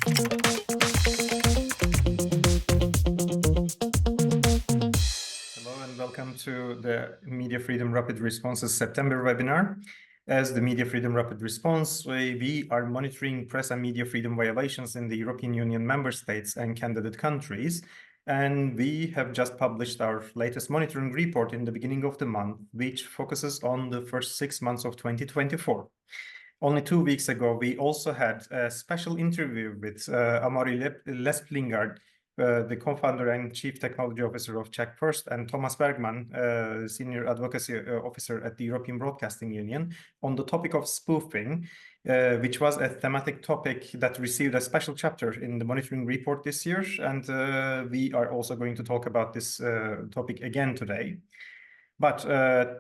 Hello and welcome to the Media Freedom Rapid Response's September webinar. As the Media Freedom Rapid Response, we are monitoring press and media freedom violations in the European Union member states and candidate countries. And we have just published our latest monitoring report in the beginning of the month, which focuses on the first 6 months of 2024. Only 2 weeks ago, we also had a special interview with Amaury Lesplingard, the co-founder and chief technology officer of Check First, and Thomas Bergman, senior advocacy officer at the European Broadcasting Union, on the topic of spoofing, which was a thematic topic that received a special chapter in the monitoring report this year. And we are also going to talk about this topic again today. But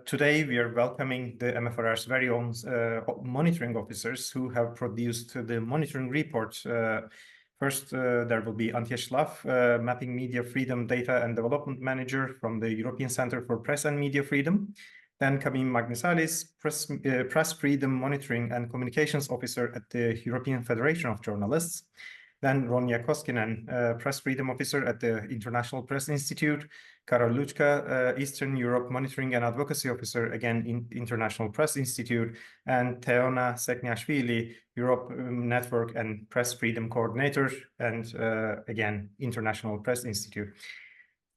today we are welcoming the MFRR's very own monitoring officers who have produced the monitoring report. First, there will be Antje Schlaf, Mapping Media Freedom Data and Development Manager from the European Center for Press and Media Freedom. Then Camille Magnisalis, Press Freedom Monitoring and Communications Officer at the European Federation of Journalists. Then Ronja Koskinen, Press Freedom Officer at the International Press Institute. Karol Luchka, Eastern Europe Monitoring and Advocacy Officer, again, in International Press Institute. And Teona Sekniashvili, Europe Network and Press Freedom Coordinator, and again, International Press Institute.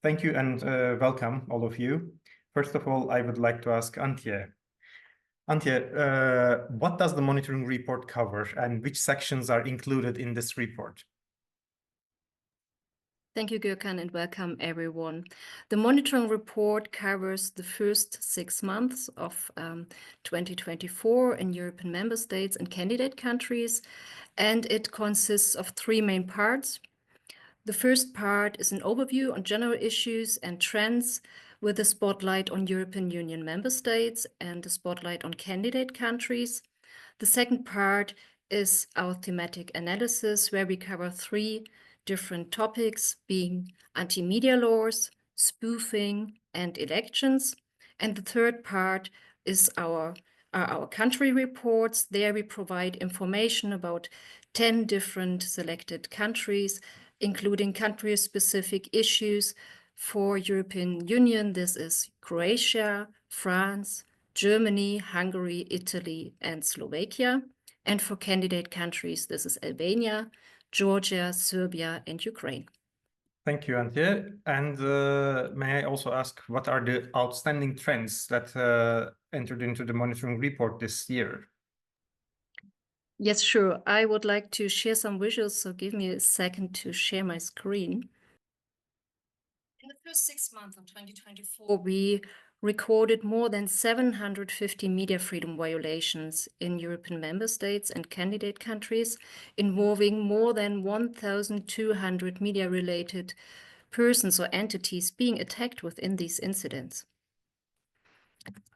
Thank you and welcome, all of you. First of all, I would like to ask Antje. Antje, what does the monitoring report cover and which sections are included in this report? Thank you, Gürkan, and welcome everyone. The monitoring report covers the first 6 months of 2024 in European member states and candidate countries, and it consists of 3 main parts. The first part is an overview on general issues and trends with a spotlight on European Union member states and a spotlight on candidate countries. The second part is our thematic analysis, where we cover 3 different topics, being anti-media laws, spoofing, and elections. And the third part is our country reports. There we provide information about 10 different selected countries, including country-specific issues. For European Union, this is Croatia, France, Germany, Hungary, Italy, and Slovakia. And for candidate countries, this is Albania, Georgia, Serbia, and Ukraine. Thank you, Antje. And may I also ask, what are the outstanding trends that entered into the monitoring report this year? Yes, sure. I would like to share some visuals, so give me a second to share my screen. In the first 6 months of 2024, we recorded more than 750 media freedom violations in European member states and candidate countries, involving more than 1,200 media-related persons or entities being attacked within these incidents.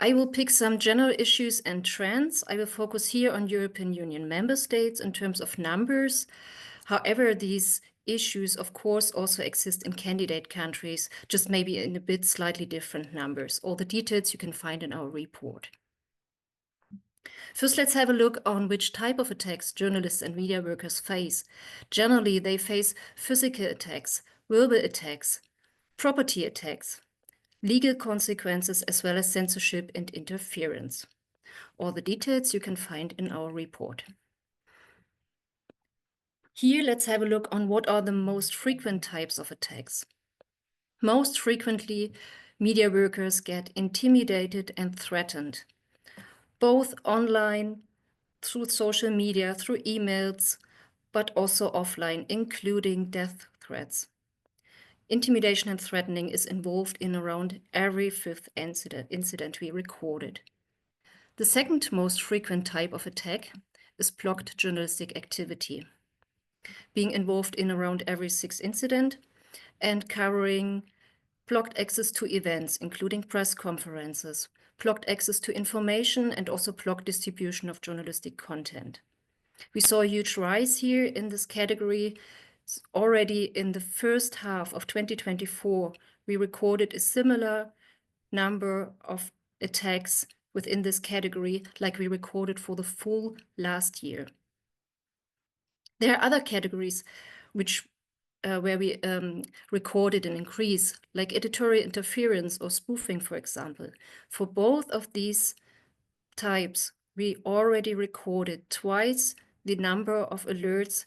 I will pick some general issues and trends. I will focus here on European Union member states in terms of numbers. However, these issues, of course, also exist in candidate countries, just maybe in a bit slightly different numbers. All the details you can find in our report. First, let's have a look on which type of attacks journalists and media workers face. Generally, they face physical attacks, verbal attacks, property attacks, legal consequences, as well as censorship and interference. All the details you can find in our report. Here, let's have a look on what are the most frequent types of attacks. Most frequently, media workers get intimidated and threatened, both online, through social media, through emails, but also offline, including death threats. Intimidation and threatening is involved in around every 5th incident we recorded. The second most frequent type of attack is blocked journalistic activity, being involved in around every 6th incident and covering blocked access to events, including press conferences, blocked access to information, and also blocked distribution of journalistic content. We saw a huge rise here in this category. Already in the first half of 2024, we recorded a similar number of attacks within this category like we recorded for the full last year. There are other categories which where we recorded an increase, like editorial interference or spoofing, for example. For both of these types, we already recorded twice the number of alerts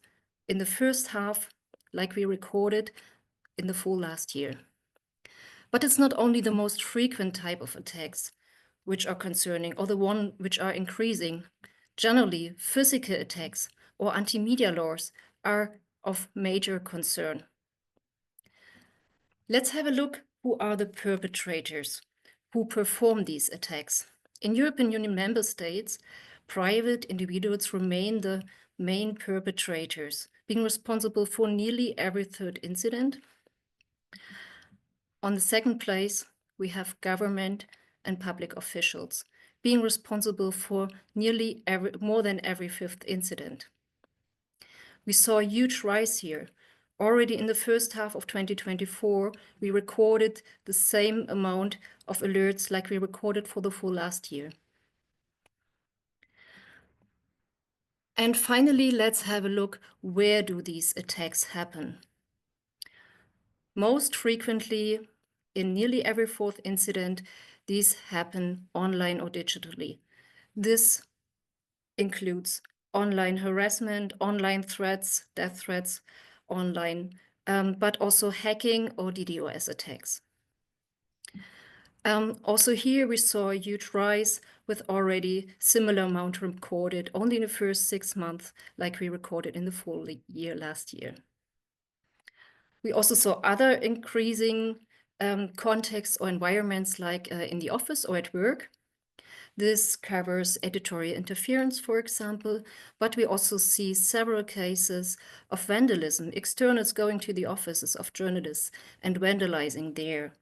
in the first half, like we recorded in the full last year. But it's not only the most frequent type of attacks which are concerning, or the one which are increasing. Generally, physical attacks or anti-media laws are of major concern. Let's have a look who are the perpetrators who perform these attacks. In European Union member states, private individuals remain the main perpetrators, being responsible for nearly every third incident. On the second place, we have government and public officials, being responsible for nearly more than every fifth incident. We saw a huge rise here. Already in the first half of 2024, we recorded the same amount of alerts like we recorded for the full last year. And finally, let's have a look, where do these attacks happen? Most frequently, in nearly every fourth incident, these happen online or digitally. This includes online harassment, online threats, death threats, online, but also hacking or DDoS attacks. Also here we saw a huge rise with already similar amount recorded only in the first 6 months, like we recorded in the full year last year. We also saw other increasing contexts or environments like in the office or at work. This covers editorial interference, for example, but we also see several cases of vandalism, externals going to the offices of journalists and vandalizing there.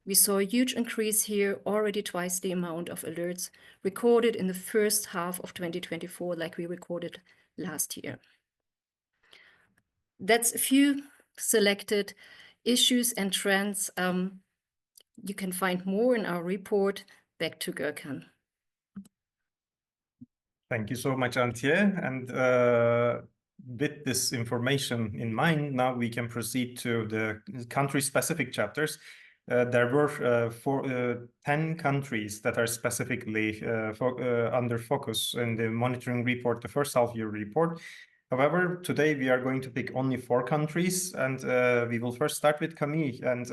We saw a huge increase here, already twice the amount of alerts recorded in the first half of 2024, like we recorded last year. That's a few selected issues and trends. You can find more in our report. Back to Görkan. Thank you so much, Antje. And with this information in mind, now we can proceed to the country-specific chapters. There were 10 countries that are specifically under focus in the monitoring report, the first half-year report. However, today we are going to pick only 4 countries, and we will first start with Camille. And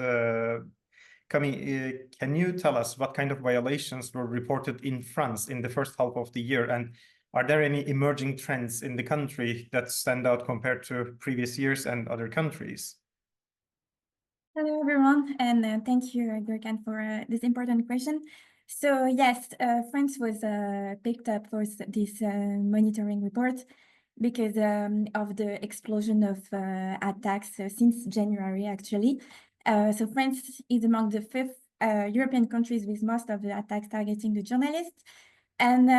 Camille, can you tell us what kind of violations were reported in France in the first half of the year? And are there any emerging trends in the country that stand out compared to previous years and other countries? Hello, everyone, and thank you, Görkan, for this important question. So yes, France was picked up for this monitoring report because of the explosion of attacks since January, actually. So France is among the 5th European countries with most of the attacks targeting the journalists. And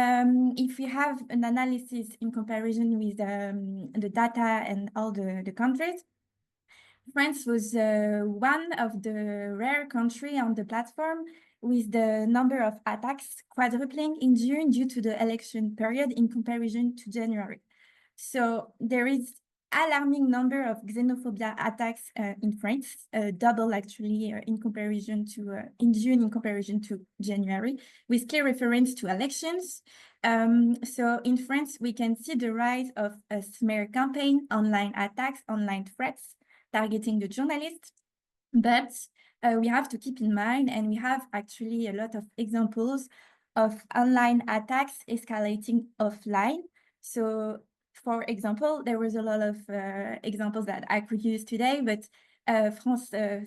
if we have an analysis in comparison with the data and all the countries, France was one of the rare countries on the platform with the number of attacks quadrupling in June due to the election period in comparison to January. So there is alarming number of xenophobia attacks in France, double actually in comparison to in June in comparison to January, with clear reference to elections. So in France, we can see the rise of a smear campaign, online attacks, online threats targeting the journalists. But we have to keep in mind, and we have actually a lot of examples of online attacks escalating offline. So for example, there was a lot of examples that I could use today, but France 5,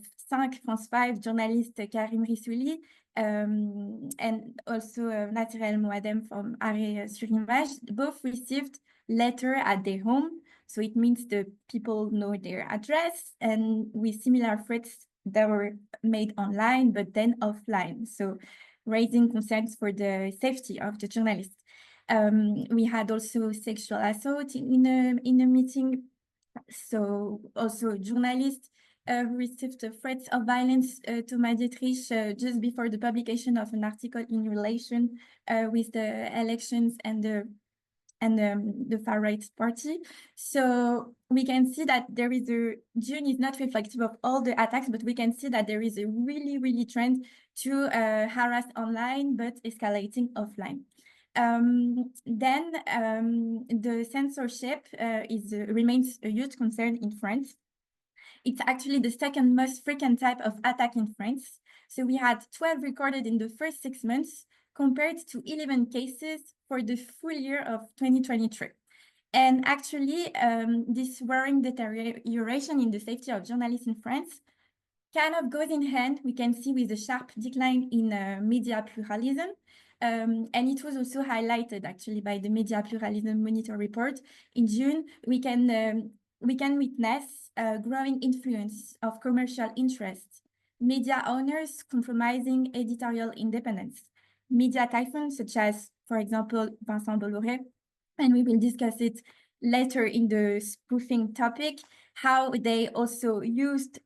France 5 journalist Karim Rissouli and also Naturel Moadem from Arrêt-sur-Image both received letter at their home. So it means the people know their address, and with similar threats that were made online, but then offline. So raising concerns for the safety of the journalists. We had also sexual assault in a meeting. So also journalists received threats of violence to Dietrich just before the publication of an article in relation with the elections and the and the far-right party. So we can see that there is June is not reflective of all the attacks, but we can see that there is a really trend to harass online, but escalating offline. Then the censorship remains a huge concern in France. It's actually the second most frequent type of attack in France. So we had 12 recorded in the first 6 months, compared to 11 cases for the full year of 2023. And actually, this worrying deterioration in the safety of journalists in France kind of goes in hand, we can see, with a sharp decline in media pluralism. And it was also highlighted actually by the Media Pluralism Monitoring Report. In June, we can witness a growing influence of commercial interests, media owners compromising editorial independence, media typhoons such as, for example, Vincent Bolloré, and we will discuss it later in the spoofing topic, how they also used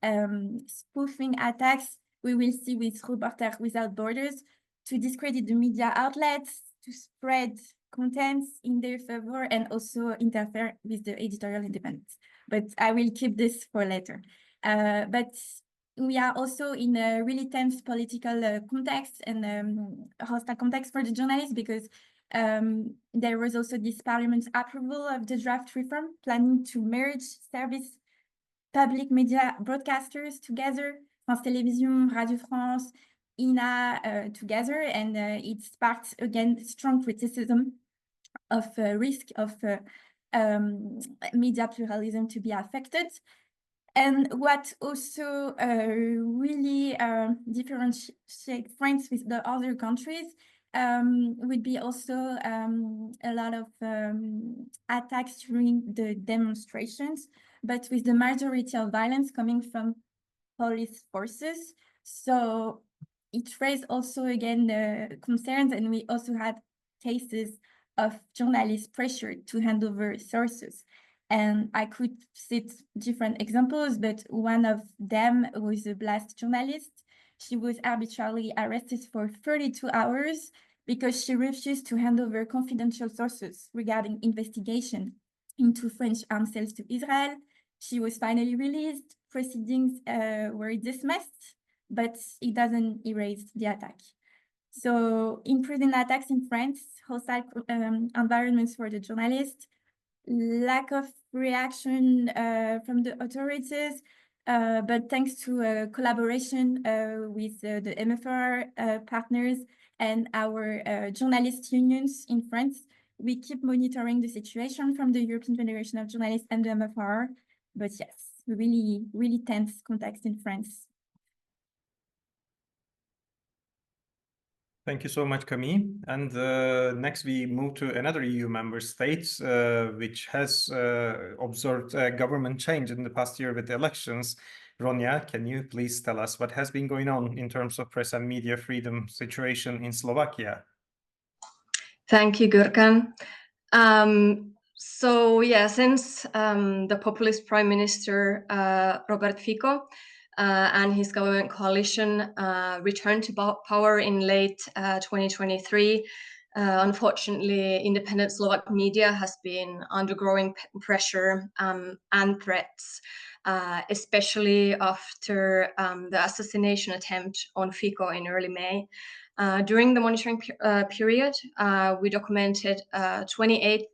spoofing attacks, we will see with Reporters Without Borders, to discredit the media outlets, to spread contents in their favor, and also interfere with the editorial independence. But I will keep this for later. But we are also in a really tense political context and hostile context for the journalists, because there was also this parliament's approval of the draft reform planning to merge service public media broadcasters together, France Télévisions, Radio France, INA together, and it sparked again strong criticism of risk of media pluralism to be affected. And what also really differentiates France with the other countries would be also a lot of attacks during the demonstrations, but with the majority of violence coming from police forces. So it raised also again the concerns, and we also had cases of journalists pressured to hand over sources. And I could cite different examples, but one of them was a Blast journalist. She was arbitrarily arrested for 32 hours because she refused to hand over confidential sources regarding investigation into French arms sales to Israel. She was finally released. Proceedings were dismissed, but it doesn't erase the attack. So imprisonment attacks in France, hostile environments for the journalists, lack of reaction from the authorities, but thanks to collaboration with the MFRR partners and our journalist unions in France, we keep monitoring the situation from the European Federation of Journalists and the MFRR. But yes, really tense context in France. Thank you so much, Camille. And next we move to another EU member state, which has observed government change in the past year with the elections. Ronia, can you please tell us what has been going on in terms of press and media freedom situation in Slovakia? Thank you, Gürkan. So yeah, since the populist Prime Minister Robert Fico and his government coalition returned to power in late 2023, unfortunately, independent Slovak media has been under growing pressure and threats, especially after the assassination attempt on Fico in early May. During the monitoring period, we documented 28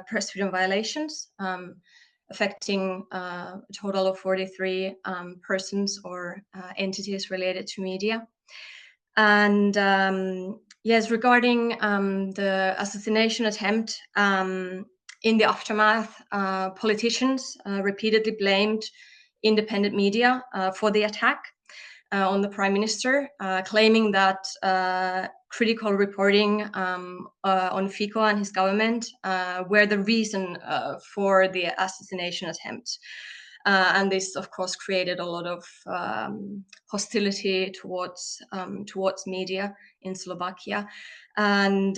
press freedom violations, affecting a total of 43 persons or entities related to media. And yes, regarding the assassination attempt, in the aftermath, politicians repeatedly blamed independent media for the attack on the Prime Minister, claiming that critical reporting on Fico and his government were the reason for the assassination attempt. And this, of course, created a lot of hostility towards media in Slovakia. And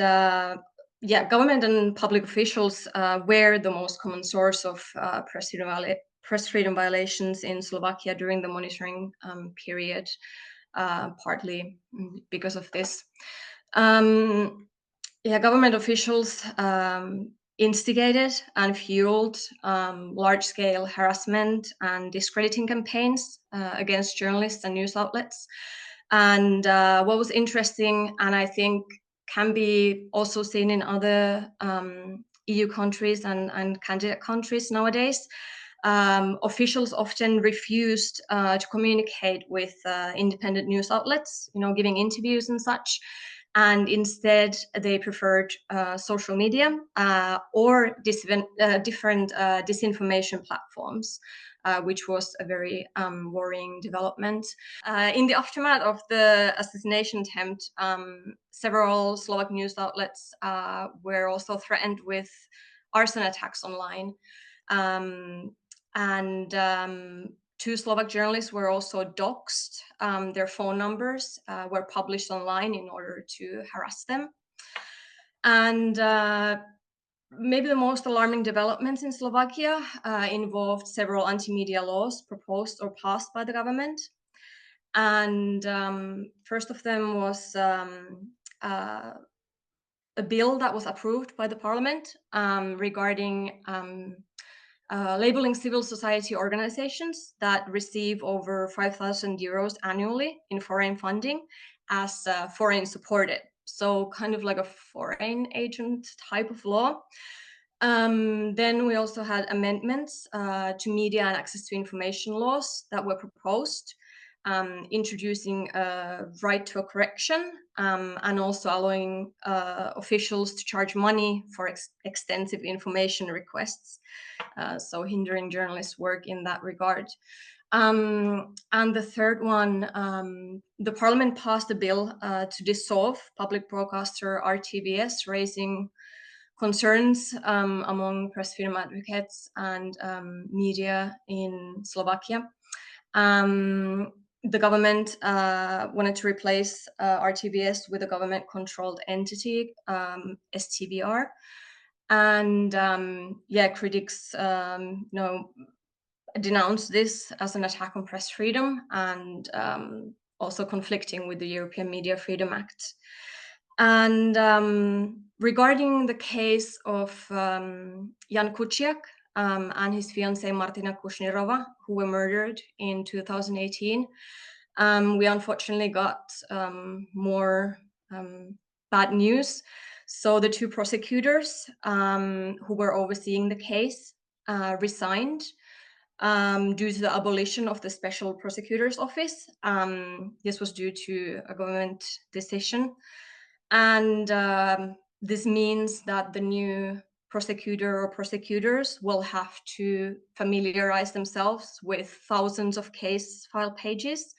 yeah, government and public officials were the most common source of press freedom violations in Slovakia during the monitoring period, partly because of this. Yeah, government officials instigated and fueled large-scale harassment and discrediting campaigns against journalists and news outlets. And what was interesting, and I think can be also seen in other EU countries and candidate countries nowadays, officials often refused to communicate with independent news outlets, giving interviews and such. And instead, they preferred social media or different disinformation platforms, which was a very worrying development. In the aftermath of the assassination attempt, several Slovak news outlets were also threatened with arson attacks online. Two Slovak journalists were also doxxed. Their phone numbers were published online in order to harass them. And maybe the most alarming developments in Slovakia involved several anti-media laws proposed or passed by the government. And first of them was a bill that was approved by the parliament regarding labeling civil society organizations that receive over 5,000 euros annually in foreign funding as foreign supported. So kind of like a foreign agent type of law. Then we also had amendments to media and access to information laws that were proposed, introducing a right to a correction and also allowing officials to charge money for extensive information requests, so hindering journalists' work in that regard. And the third one, the parliament passed a bill to dissolve public broadcaster RTVS, raising concerns among press freedom advocates and media in Slovakia. The government wanted to replace RTVS with a government-controlled entity, STVR. And critics denounced this as an attack on press freedom and also conflicting with the European Media Freedom Act. And regarding the case of Jan Kuciak and his fiancée Martina Kushnirova, who were murdered in 2018, we unfortunately got more bad news. So the two prosecutors who were overseeing the case resigned due to the abolition of the Special Prosecutor's Office. This was due to a government decision. And this means that the new prosecutor or prosecutors will have to familiarize themselves with thousands of case file pages,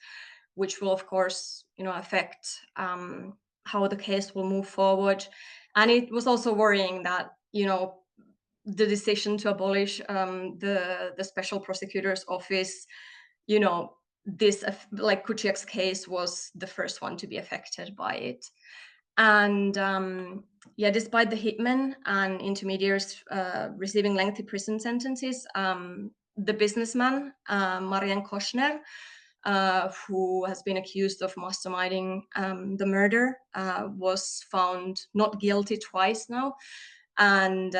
which will, of course, affect how the case will move forward. And it was also worrying that, the decision to abolish the Special Prosecutor's Office, this, like Kuciak's case, was the first one to be affected by it. And despite the hitmen and intermediaries receiving lengthy prison sentences, the businessman, Marian Košner, who has been accused of masterminding the murder, was found not guilty twice now. And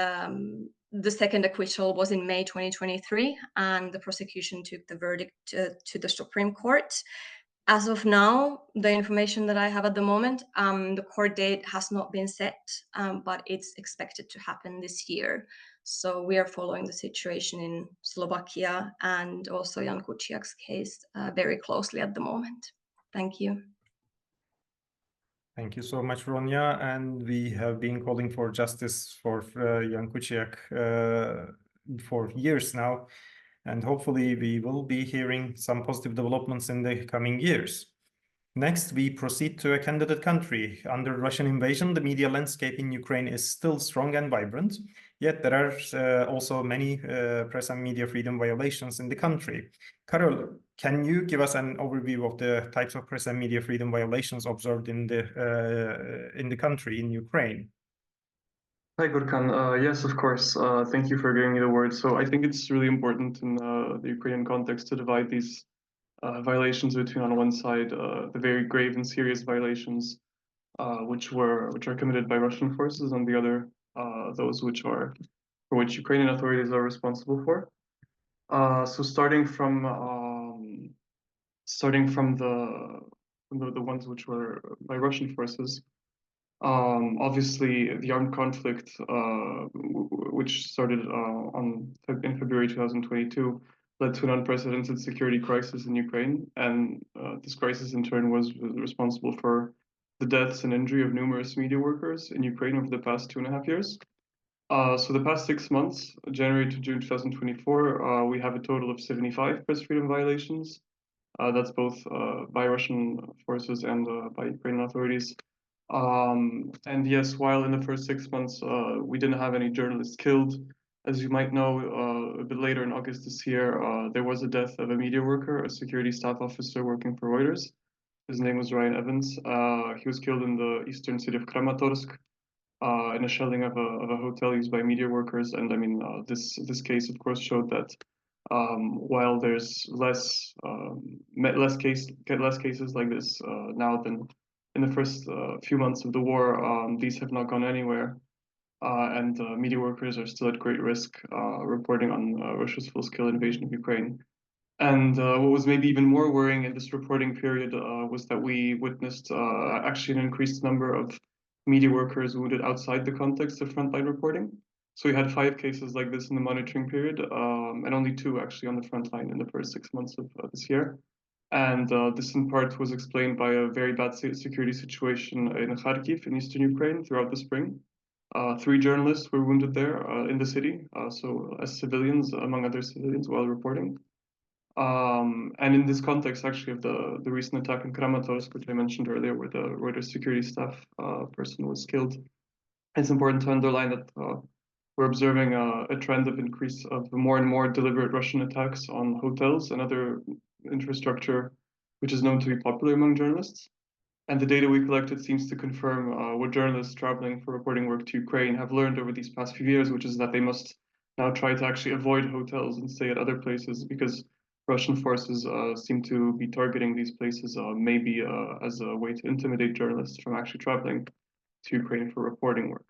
the second acquittal was in May 2023, and the prosecution took the verdict to the Supreme Court. As of now, the information that I have at the moment, the court date has not been set, but it's expected to happen this year. So we are following the situation in Slovakia and also Jan Kuciak's case very closely at the moment. Thank you. Thank you so much, Ronya. And we have been calling for justice for Jan Kuciak for years now. And hopefully we will be hearing some positive developments in the coming years. Next, we proceed to a candidate country. Under Russian invasion, the media landscape in Ukraine is still strong and vibrant, yet there are also many press and media freedom violations in the country. Karol, can you give us an overview of the types of press and media freedom violations observed in the country, in Ukraine? Hi, Gurkan. Yes, of course. Thank you for giving me the word. So I think it's really important in the Ukrainian context to divide these violations between, on one side, the very grave and serious violations, which are committed by Russian forces, on the other, those for which Ukrainian authorities are responsible for. So starting from the ones which were by Russian forces, obviously the armed conflict, which started in February 2022, led to an unprecedented security crisis in Ukraine, and this crisis in turn was responsible for the deaths and injury of numerous media workers in Ukraine over the past 2.5 years. So the past 6 months, January to June 2024, we have a total of 75 press freedom violations. That's both by Russian forces and by Ukrainian authorities. And yes, while in the first 6 months we didn't have any journalists killed, as you might know, a bit later in August this year, there was a death of a media worker, a security staff officer working for Reuters. His name was Ryan Evans. He was killed in the eastern city of Kramatorsk in a shelling of a hotel used by media workers. And I mean, this case, of course, showed that while there's less cases like this now than in the first few months of the war, these have not gone anywhere, and media workers are still at great risk reporting on Russia's full-scale invasion of Ukraine. And what was maybe even more worrying in this reporting period was that we witnessed actually an increased number of media workers wounded outside the context of frontline reporting. So we had 5 cases like this in the monitoring period, and only 2 actually on the front line in the first 6 months of this year. And this in part was explained by a very bad security situation in Kharkiv in eastern Ukraine throughout the spring. 3 journalists were wounded there in the city, so as civilians, among other civilians, while reporting. And in this context, actually, of the recent attack in Kramatorsk, which I mentioned earlier, where the Reuters security staff person was killed, it's important to underline that we're observing a trend of increase of more and more deliberate Russian attacks on hotels and other infrastructure, which is known to be popular among journalists. And the data we collected seems to confirm what journalists traveling for reporting work to Ukraine have learned over these past few years, which is that they must now try to actually avoid hotels and stay at other places, because Russian forces seem to be targeting these places maybe as a way to intimidate journalists from actually traveling to Ukraine for reporting work.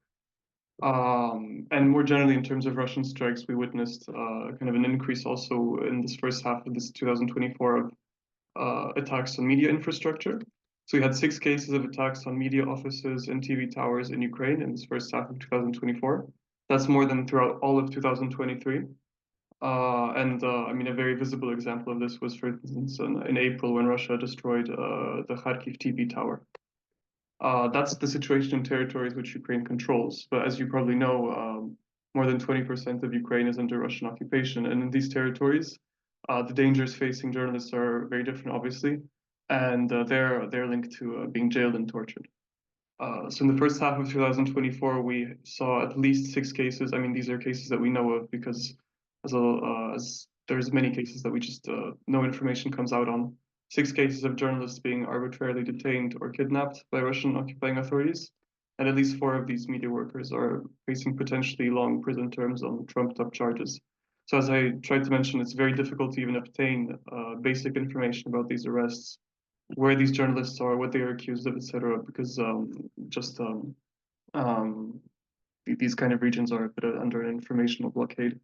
And more generally, in terms of Russian strikes, we witnessed kind of an increase also in this first half of this 2024 of attacks on media infrastructure. So we had 6 cases of attacks on media offices and TV towers in Ukraine in this first half of 2024. That's more than throughout all of 2023. I mean, a very visible example of this was, for instance, in April when Russia destroyed the Kharkiv TV tower. That's the situation in territories which Ukraine controls. But as you probably know, more than 20% of Ukraine is under Russian occupation. And in these territories, the dangers facing journalists are very different, obviously. And they're linked to being jailed and tortured. So in the first half of 2024, we saw at least 6 cases. I mean, these are cases that we know of because as there's many cases that we just no information comes out on. 6 cases of journalists being arbitrarily detained or kidnapped by Russian occupying authorities, and at least 4 of these media workers are facing potentially long prison terms on trumped-up charges. So as I tried to mention, it's very difficult to even obtain basic information about these arrests, where these journalists are, what they are accused of, etc., because these kind of regions are a bit under an informational blockade.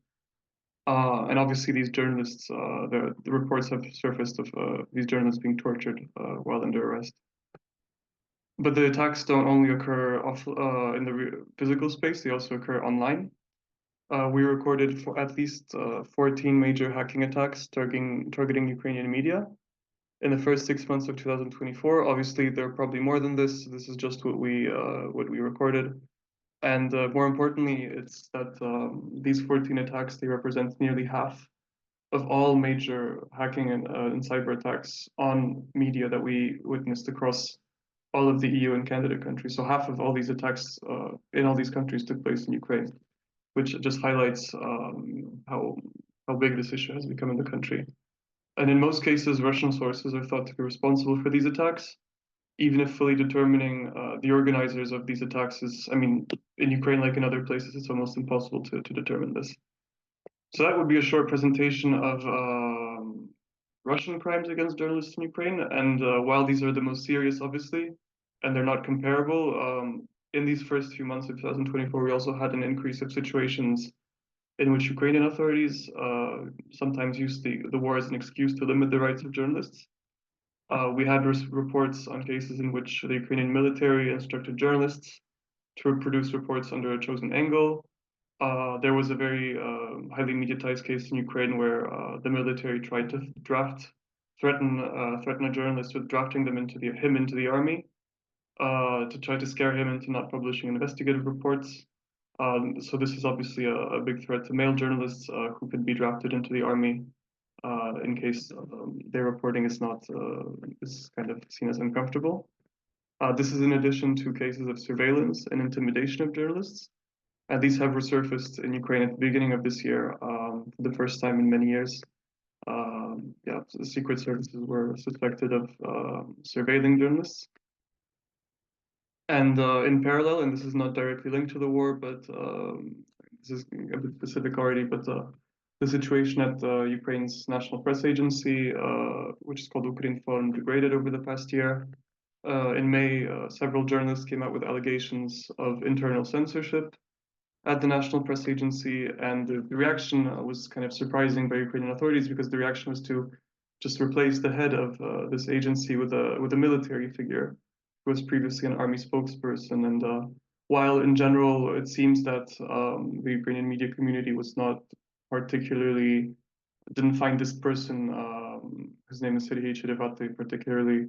And obviously these journalists, the reports have surfaced of these journalists being tortured while under arrest. But the attacks don't only occur in the physical space, they also occur online. We recorded for at least 14 major hacking attacks targeting Ukrainian media in the first 6 months of 2024. Obviously, there are probably more than this. This is just what we recorded. And more importantly, it's that these 14 attacks, they represent nearly half of all major hacking and cyber attacks on media that we witnessed across all of the EU and candidate countries. So half of all these attacks in all these countries took place in Ukraine, which just highlights how big this issue has become in the country. And in most cases, Russian sources are thought to be responsible for these attacks, even if fully determining the organizers of these attacks is, I mean, in Ukraine, like in other places, it's almost impossible to determine this. So that would be a short presentation of Russian crimes against journalists in Ukraine. And while these are the most serious, obviously, and they're not comparable, in these first few months of 2024, we also had an increase of situations in which Ukrainian authorities sometimes use the war as an excuse to limit the rights of journalists. We had reports on cases in which the Ukrainian military instructed journalists to produce reports under a chosen angle. There was a very highly mediatized case in Ukraine where the military tried to threaten a journalist with drafting him into the army to try to scare him into not publishing investigative reports. So this is obviously a big threat to male journalists who could be drafted into the army in case their reporting is not is kind of seen as uncomfortable. This is in addition to cases of surveillance and intimidation of journalists. And these have resurfaced in Ukraine at the beginning of this year for the first time in many years. The secret services were suspected of surveilling journalists. And in parallel, and this is not directly linked to the war, but this is a bit specific already, but the situation at Ukraine's national press agency, which is called Ukrinform, degraded over the past year. In May, several journalists came out with allegations of internal censorship at the national press agency, and the reaction was kind of surprising by Ukrainian authorities because the reaction was to just replace the head of this agency with a military figure who was previously an army spokesperson. And while in general it seems that the Ukrainian media community was not didn't find this person, his name is Serhiy Cherevati, particularly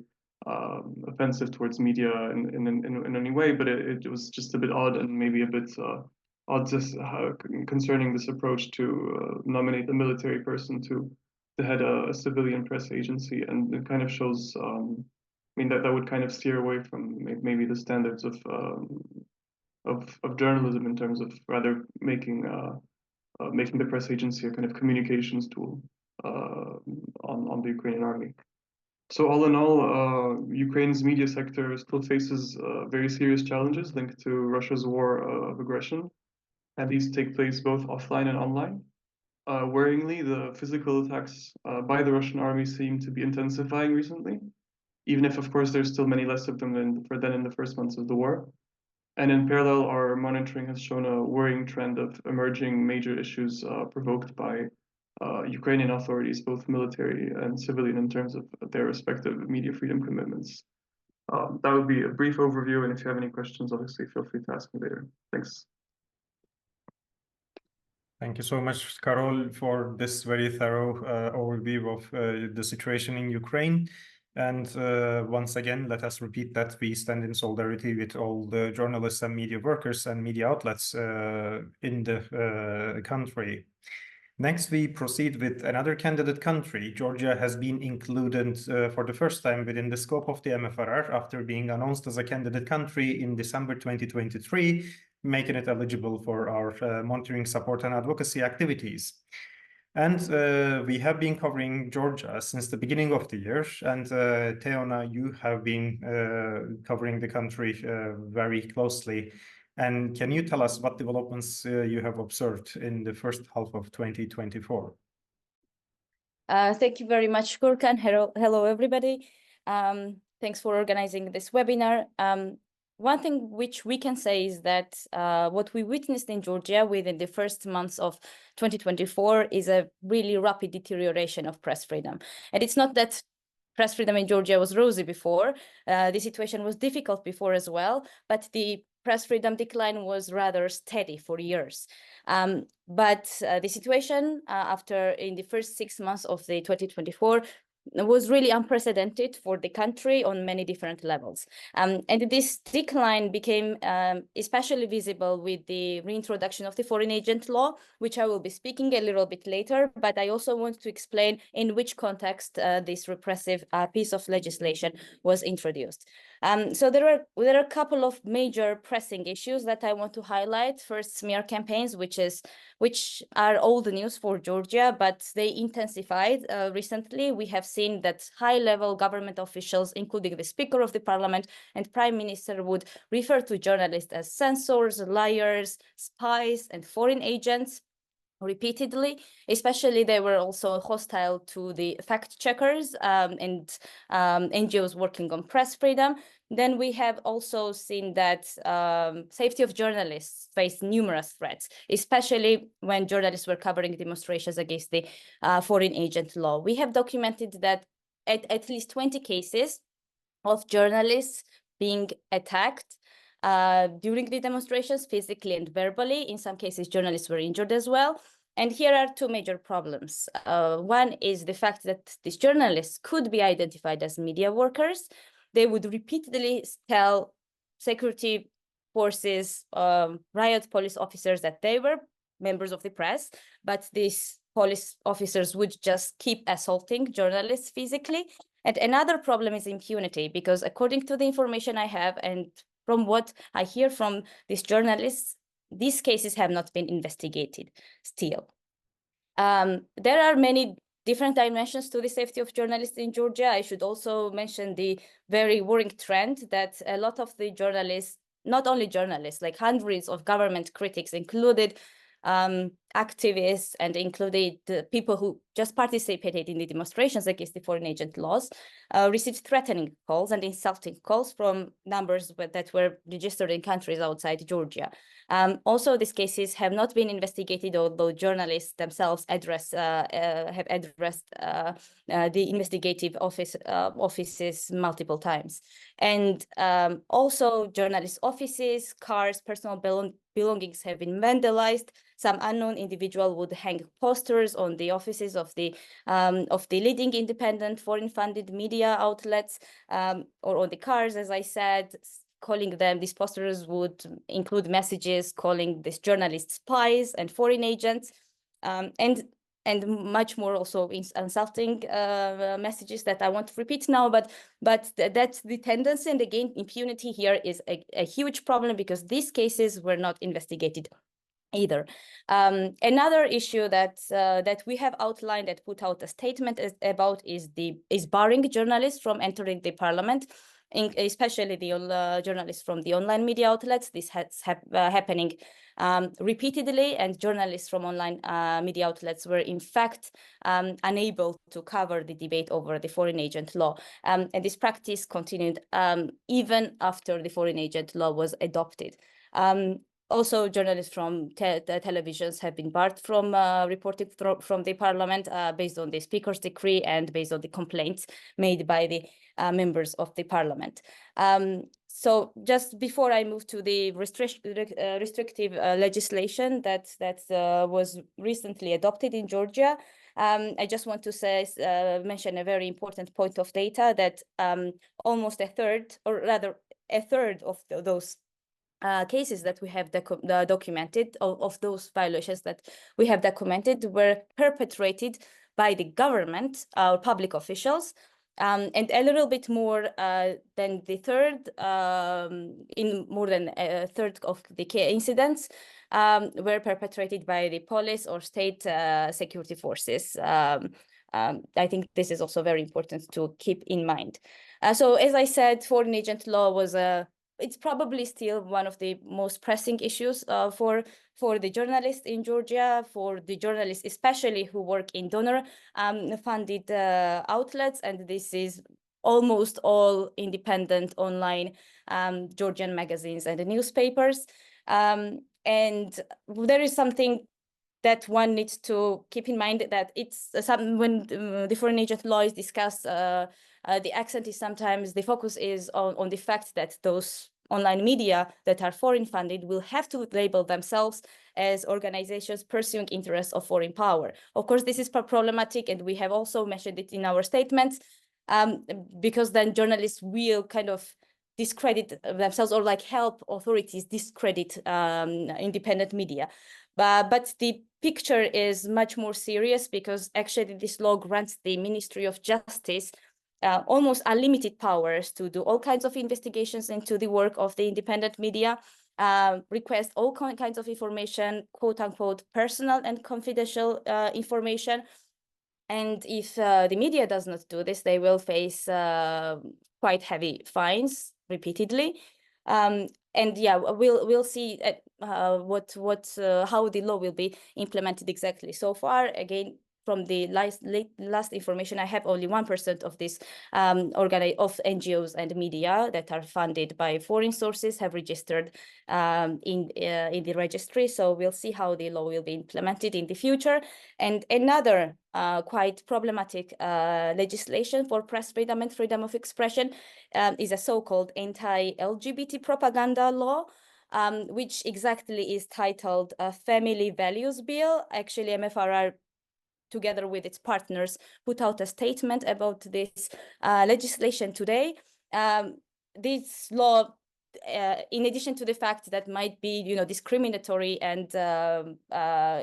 offensive towards media in any way, but it was just a bit odd and maybe a bit odd concerning this approach to nominate a military person to head a civilian press agency, and it kind of shows. I mean that would kind of steer away from maybe the standards of journalism in terms of rather making the press agency a kind of communications tool on the Ukrainian army. So all in all, Ukraine's media sector still faces very serious challenges linked to Russia's war of aggression, and these take place both offline and online. Worryingly, the physical attacks by the Russian army seem to be intensifying recently, even if, of course, there's still many less of them than in the first months of the war. And in parallel, our monitoring has shown a worrying trend of emerging major issues provoked by Ukrainian authorities, both military and civilian, in terms of their respective media freedom commitments. That would be a brief overview, and if you have any questions, obviously feel free to ask me later. Thanks. Thank you so much, Karol, for this very thorough overview of the situation in Ukraine. And once again, let us repeat that we stand in solidarity with all the journalists and media workers and media outlets in the country. Next, we proceed with another candidate country. Georgia has been included for the first time within the scope of the MFRR after being announced as a candidate country in December 2023, making it eligible for our monitoring, support, and advocacy activities. And we have been covering Georgia since the beginning of the year. And Teona, you have been covering the country very closely. And can you tell us what developments you have observed in the first half of 2024? Thank you very much, Gurkan. Hello, everybody. Thanks for organizing this webinar. One thing which we can say is that what we witnessed in Georgia within the first months of 2024 is a really rapid deterioration of press freedom. And it's not that press freedom in Georgia was rosy before. The situation was difficult before as well, but the press freedom decline was rather steady for years. But the situation in the first 6 months of the 2024 was really unprecedented for the country on many different levels. And this decline became especially visible with the reintroduction of the foreign agent law, which I will be speaking a little bit later, but I also want to explain in which context this repressive piece of legislation was introduced. So there are a couple of major pressing issues that I want to highlight. First, smear campaigns, which are old news for Georgia, but they intensified recently. We have seen that high-level government officials, including the Speaker of the Parliament and Prime Minister, would refer to journalists as censors, liars, spies, and foreign agents, repeatedly. Especially, they were also hostile to the fact checkers and NGOs working on press freedom. Then we have also seen that safety of journalists faced numerous threats, especially when journalists were covering demonstrations against the foreign agent law. We have documented that at least 20 cases of journalists being attacked during the demonstrations, physically and verbally. In some cases, journalists were injured as well. And here are two major problems. One is the fact that these journalists could be identified as media workers. They would repeatedly tell security forces, riot police officers that they were members of the press, but these police officers would just keep assaulting journalists physically. And another problem is impunity, because according to the information I have and from what I hear from these journalists, these cases have not been investigated still. There are many different dimensions to the safety of journalists in Georgia. I should also mention the very worrying trend that a lot of the journalists, not only journalists, like hundreds of government critics, included activists and included people who just participated in the demonstrations against the foreign agent laws, received threatening calls and insulting calls from numbers that were registered in countries outside Georgia. Also, these cases have not been investigated, although journalists themselves have addressed the investigative offices multiple times. And also, journalists' offices, cars, personal belongings have been vandalized. Some unknown individual would hang posters on the offices of the leading independent foreign-funded media outlets, or on the cars, as I said, calling them. These posters would include messages calling these journalists spies and foreign agents, and much more, also insulting messages that I won't repeat now, but that's the tendency. And again, impunity here is a huge problem, because these cases were not investigated either. Another issue that we have outlined and put out a statement about is barring journalists from entering the parliament, especially the journalists from the online media outlets. This has happening repeatedly, and journalists from online media outlets were in fact unable to cover the debate over the foreign agent law. And this practice continued even after the foreign agent law was adopted. Also, journalists from televisions have been barred from reporting from the parliament based on the speaker's decree and based on the complaints made by the members of the parliament. So just before I move to the restrictive legislation that was recently adopted in Georgia, I just want to mention a very important point of data that almost a third, or rather a third of those cases that we have documented, of those violations that we have documented, were perpetrated by the government or public officials, and a little bit more than the third, in more than a third of the incidents were perpetrated by the police or state security forces. I think this is also very important to keep in mind. So as I said, foreign agent law was it's probably still one of the most pressing issues for the journalists in Georgia, for the journalists especially who work in donor-funded outlets, and this is almost all independent online Georgian magazines and newspapers. And there is something that one needs to keep in mind, that it's when the foreign agent law is discussed, the accent is sometimes, the focus is on the fact that those online media that are foreign funded will have to label themselves as organizations pursuing interests of foreign power. Of course, this is problematic, and we have also mentioned it in our statements, because then journalists will kind of discredit themselves, or like help authorities discredit independent media. But the picture is much more serious, because actually this law grants the Ministry of Justice almost unlimited powers to do all kinds of investigations into the work of the independent media, request all kinds of information, quote unquote, personal and confidential information. And if the media does not do this, they will face quite heavy fines repeatedly. And yeah, we'll see how the law will be implemented exactly. So far, again, from the last information, I have only 1% of this of NGOs and media that are funded by foreign sources have registered in the registry. So we'll see how the law will be implemented in the future. And another quite problematic legislation for press freedom and freedom of expression is a so-called anti-LGBT propaganda law, which exactly is titled Family Values Bill. Actually, MFRR, together with its partners, put out a statement about this legislation today. This law, in addition to the fact that might be, discriminatory and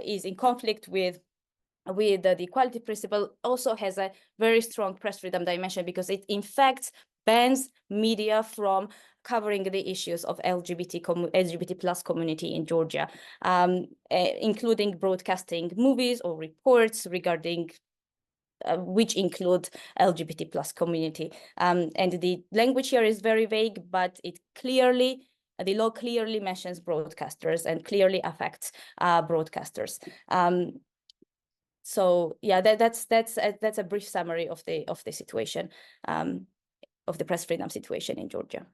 is in conflict with the equality principle, also has a very strong press freedom dimension, because it in fact bans media from covering the issues of LGBT plus community in Georgia, including broadcasting movies or reports regarding which include LGBT plus community. And the language here is very vague, but the law clearly mentions broadcasters and clearly affects broadcasters. So yeah, that's a brief summary of the situation, of the press freedom situation in Georgia.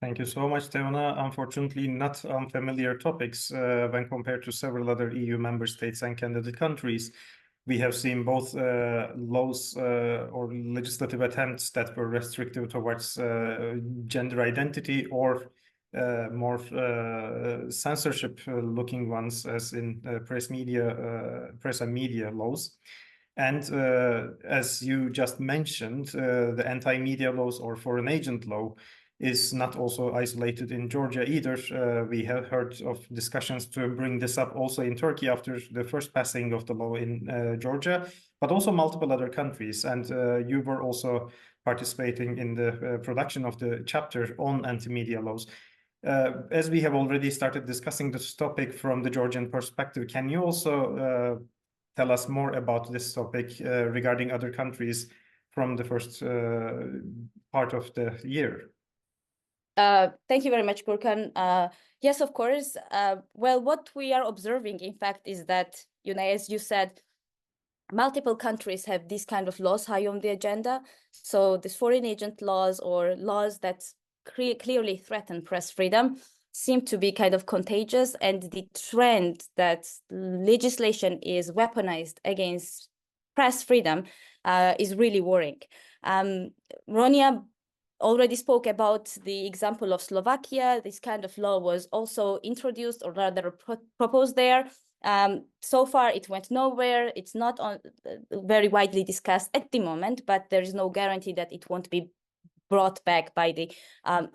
Thank you so much, Teona. Unfortunately, not unfamiliar topics when compared to several other EU member states and candidate countries. We have seen both laws or legislative attempts that were restrictive towards gender identity, or more censorship-looking ones, as in press and media laws. And as you just mentioned, the anti-media laws or foreign agent law is not also isolated in Georgia either. We have heard of discussions to bring this up also in Turkey after the first passing of the law in Georgia, but also multiple other countries. And you were also participating in the production of the chapter on anti-media laws. As we have already started discussing this topic from the Georgian perspective, can you also tell us more about this topic regarding other countries from the first part of the year? Thank you very much, Gurkan. Yes, of course. Well, what we are observing, in fact, is that, as you said, multiple countries have these kind of laws high on the agenda. So these foreign agent laws, or laws that clearly threaten press freedom, seem to be kind of contagious. And the trend that legislation is weaponized against press freedom is really worrying. Ronia already spoke about the example of Slovakia. This kind of law was also introduced, or rather proposed there. So far, it went nowhere. It's not very widely discussed at the moment, but there is no guarantee that it won't be brought back by the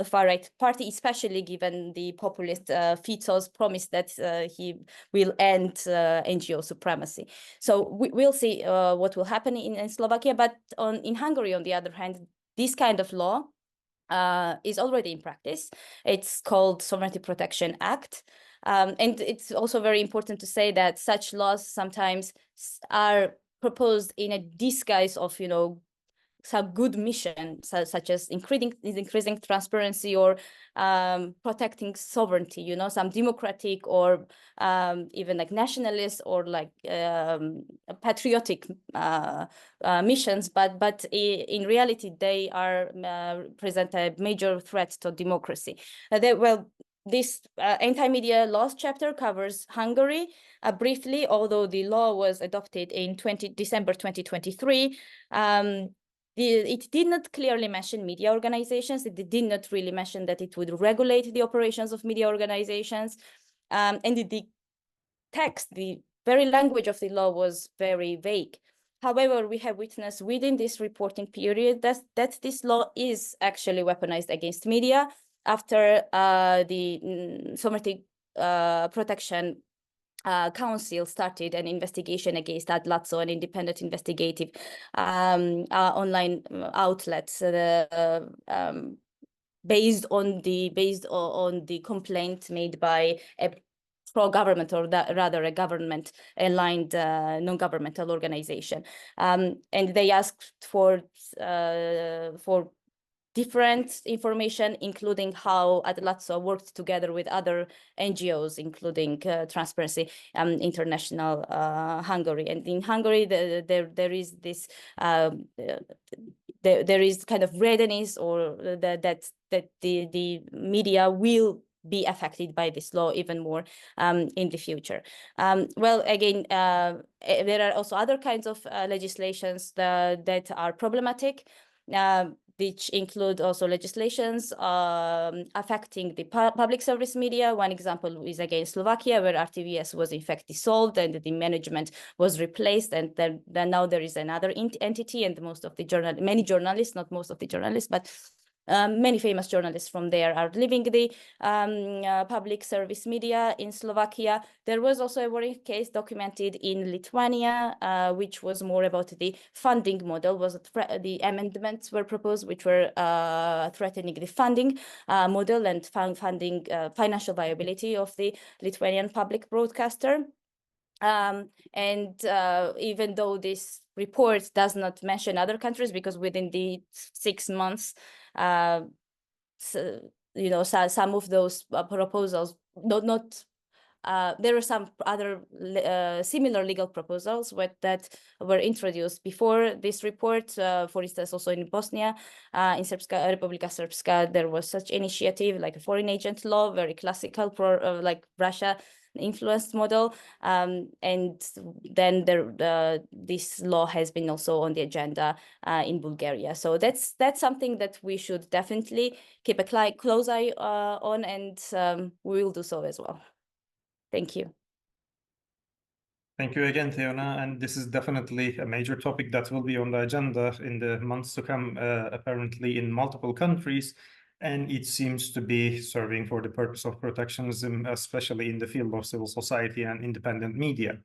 far-right party, especially given the populist Fico's promise that he will end NGO supremacy. So we'll see what will happen in Slovakia. But in Hungary, on the other hand, this kind of law is already in practice. It's called Sovereignty Protection Act. And it's also very important to say that such laws sometimes are proposed in a disguise of, some good mission, such as increasing transparency, or protecting sovereignty, some democratic or even like nationalist or like patriotic missions, but in reality they present a major threat to democracy. This anti-media laws chapter covers Hungary briefly, although the law was adopted in December 2023. It did not clearly mention media organizations. It did not really mention that it would regulate the operations of media organizations. And the text, the very language of the law, was very vague. However, we have witnessed within this reporting period that this law is actually weaponized against media after the Sovereignty Protection Council started an investigation against Adlatso, an independent investigative online outlet, based on the complaint made by a pro-government, or rather a government-aligned non-governmental organization, and they asked for different information, including how Adlatso worked together with other NGOs, including Transparency International Hungary. And in Hungary, there is this there is kind of readiness, or that the media will be affected by this law even more in the future. Well, again, there are also other kinds of legislations that are problematic, which include also legislations affecting the public service media. One example is again Slovakia, where RTVS was in fact dissolved and the management was replaced, and then now there is another entity, and many journalists, not most of the journalists, but many famous journalists from there are leaving the public service media in Slovakia. There was also a worrying case documented in Lithuania, which was more about the funding model. The amendments were proposed, which were threatening the funding model and funding financial viability of the Lithuanian public broadcaster. Even though this report does not mention other countries, because within the 6 months, some of those proposals, there are some other similar legal proposals that were introduced before this report. For instance, also in Bosnia, in Republika Srpska, there was such initiative, like a foreign agent law, very classical, like Russia influenced model, and then this law has been also on the agenda in Bulgaria. So that's something that we should definitely keep a close eye on, and we will do so as well. Thank you. Thank you again, Theona. And this is definitely a major topic that will be on the agenda in the months to come, apparently in multiple countries. And it seems to be serving for the purpose of protectionism, especially in the field of civil society and independent media.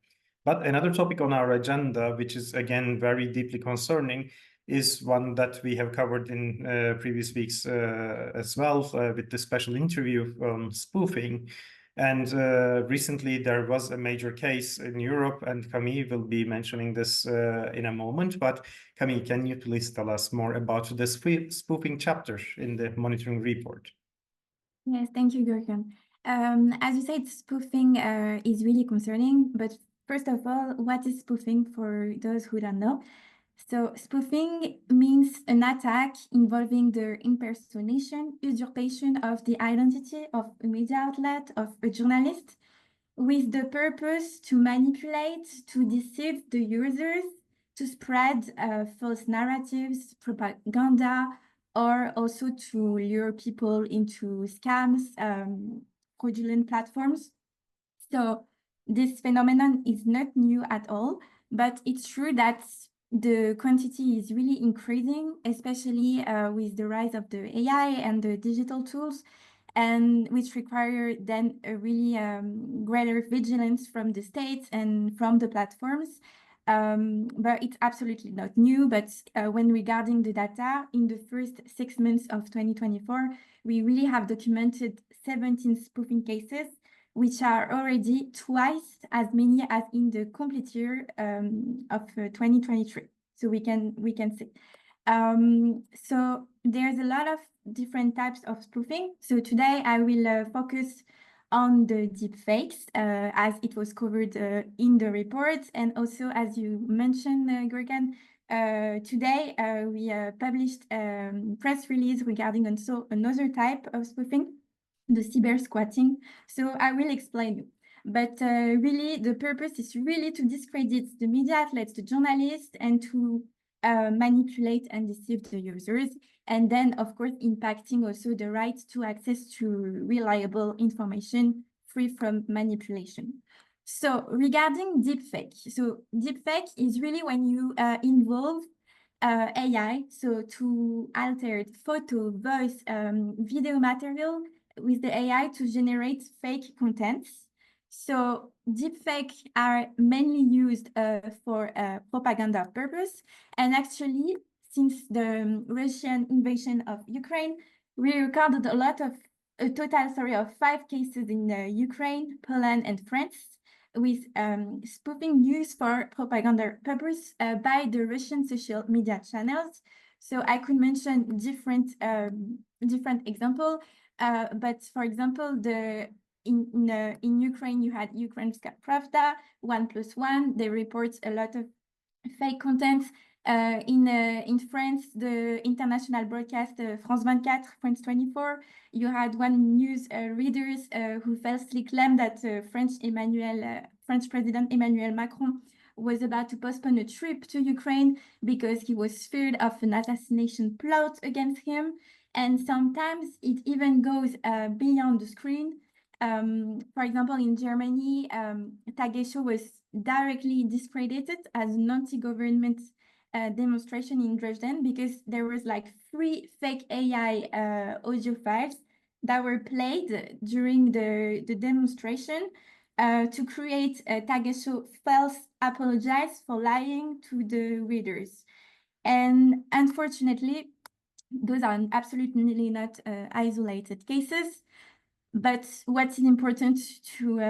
But another topic on our agenda, which is again very deeply concerning, is one that we have covered in previous weeks as well, with the special interview on spoofing. And recently there was a major case in Europe, and Camille will be mentioning this in a moment. But Camille, can you please tell us more about the spoofing chapter in the monitoring report? Yes, thank you, Görkem. As you said, spoofing is really concerning. But first of all, what is spoofing for those who don't know? So spoofing means an attack involving the impersonation, usurpation of the identity of a media outlet, of a journalist, with the purpose to manipulate, to deceive the users, to spread false narratives, propaganda, or also to lure people into scams, fraudulent platforms. So this phenomenon is not new at all, but it's true that the quantity is really increasing, especially with the rise of the AI and the digital tools, and which require then a really greater vigilance from the states and from the platforms. But it's absolutely not new. But when regarding the data, in the first 6 months of 2024, we really have documented 17 spoofing cases, which are already twice as many as in the complete year of 2023. So we can see. So there's a lot of different types of spoofing. So today I will focus on the deepfakes, as it was covered in the report, and also as you mentioned, Görkem, today we published a press release regarding also another type of spoofing, the cyber squatting. So I will explain you. But really, the purpose is really to discredit the media outlets, the journalists, and to manipulate and deceive the users. And then, of course, impacting also the right to access to reliable information free from manipulation. So regarding deepfake, so deepfake is really when you involve AI, so to alter photo, voice, video material with the AI to generate fake contents. So deepfake are mainly used for propaganda purpose. And actually, since the Russian invasion of Ukraine, we recorded a total of 5 cases in Ukraine, Poland, and France, with spoofing used for propaganda purpose by the Russian social media channels. So I could mention different example, but for example, in Ukraine, you had Ukrainska Pravda, 1+1. They report a lot of fake content. In France, the international broadcast France 24, France 24, you had one news readers who falsely claimed that French President Emmanuel Macron was about to postpone a trip to Ukraine because he was feared of an assassination plot against him. And sometimes it even goes beyond the screen. For example, in Germany, Tagesschau was directly discredited as an anti-government demonstration in Dresden because there was like 3 fake AI audio files that were played during the demonstration to create Tagesschau false apologize for lying to the readers. And unfortunately, those are absolutely not isolated cases. But what's important to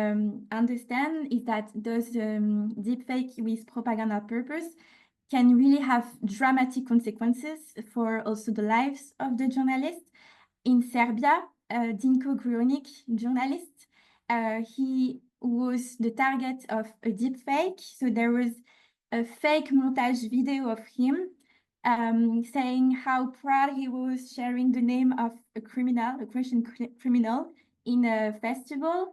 understand is that those deepfake with propaganda purpose can really have dramatic consequences for also the lives of the journalists. In Serbia, Dinko Gruonic, journalist, he was the target of a deepfake. So there was a fake montage video of him saying how proud he was sharing the name of a criminal, a Christian criminal, in a festival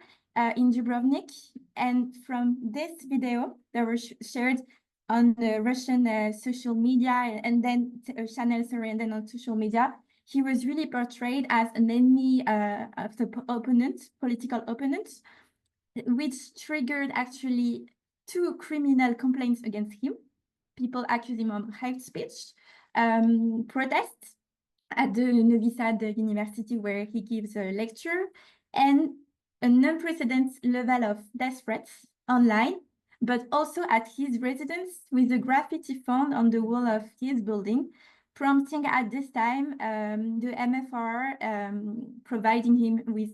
in Dubrovnik. And from this video that was shared on the Russian social media and then channels, and then on social media, he was really portrayed as an enemy of the political opponents, which triggered actually 2 criminal complaints against him. People accuse him of hate speech, protests at the Novi Sad University where he gives a lecture, and an unprecedented level of death threats online, but also at his residence with a graffiti found on the wall of his building, prompting at this time the MFRR providing him with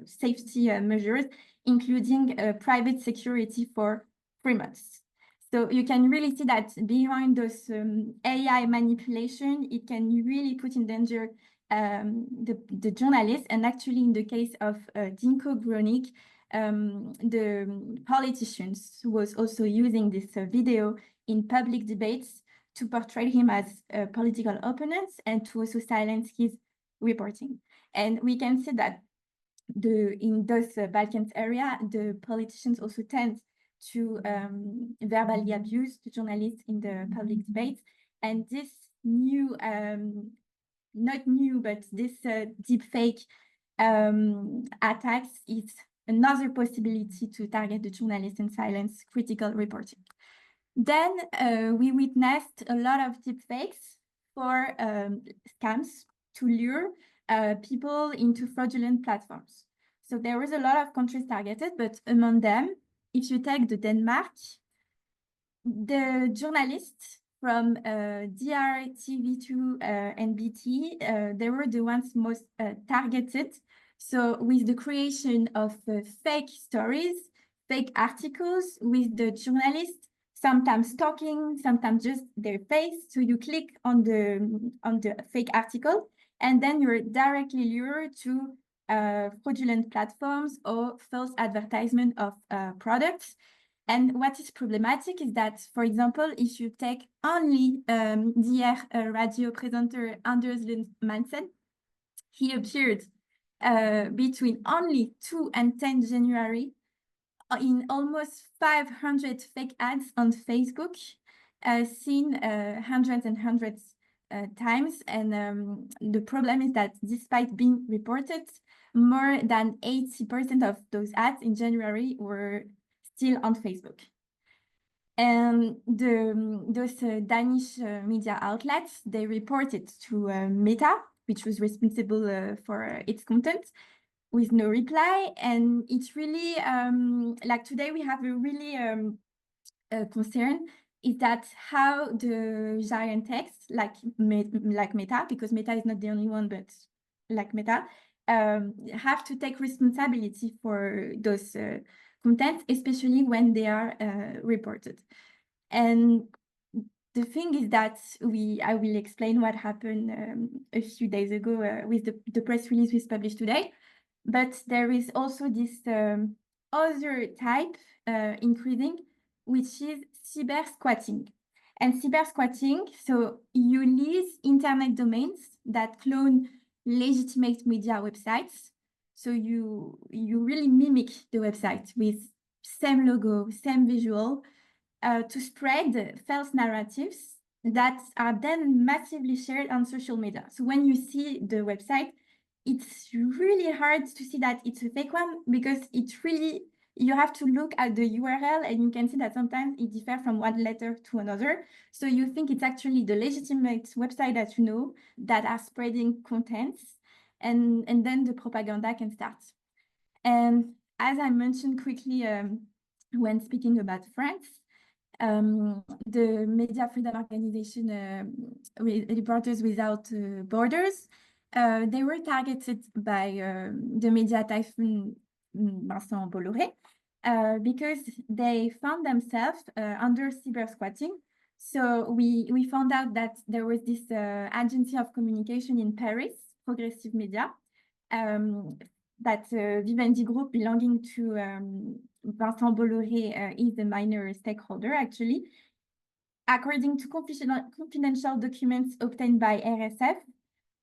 safety measures, including private security for 3 months. So you can really see that behind those AI manipulation, it can really put in danger the journalists. And actually, in the case of Dinko Gruonic, the politicians was also using this video in public debates to portray him as political opponents and to also silence his reporting. And we can see that in those Balkans area, the politicians also tend to verbally abuse the journalists in the public debate. And this new, not new, but this deepfake attacks is another possibility to target the journalists and silence critical reporting. Then we witnessed a lot of deepfakes for scams to lure people into fraudulent platforms. So there was a lot of countries targeted, but among them, if you take Denmark, the journalists from DR, TV2, and BT, they were the ones most targeted. So with the creation of fake stories, fake articles with the journalists, sometimes talking, sometimes just their face. So you click on the fake article, and then you're directly lured to fraudulent platforms or false advertisement of products. And what is problematic is that, for example, if you take only DR radio presenter Anders Lund Madsen, he appeared between only 2 and 10 January in almost 500 fake ads on Facebook, seen hundreds and hundreds times. And the problem is that despite being reported, more than 80% of those ads in January were still on Facebook. And those Danish media outlets, they reported to Meta, which was responsible for its content, with no reply. And it's really, like today we have a really concern is that how the giant techs, like Meta, because Meta is not the only one, but like Meta, have to take responsibility for those content, especially when they are reported. And the thing is that I will explain what happened a few days ago with the press release we published today. But there is also this other type increasing, which is cyber squatting. And cyber squatting, so you lease internet domains that clone legitimate media websites. So you really mimic the website with same logo, same visual, to spread false narratives that are then massively shared on social media. So when you see the website, it's really hard to see that it's a fake one, because you have to look at the URL and you can see that sometimes it differs from one letter to another. So you think it's actually the legitimate website that you know that are spreading contents, and then the propaganda can start. And as I mentioned quickly when speaking about France, the Media Freedom Organization, Reporters Without Borders, they were targeted by the media typhoon Vincent Bolloré because they found themselves under cyber squatting. So we found out that there was this agency of communication in Paris, Progressive Media, that Vivendi Group belonging to Vincent Bolloré is the minor stakeholder, actually. According to confidential documents obtained by RSF,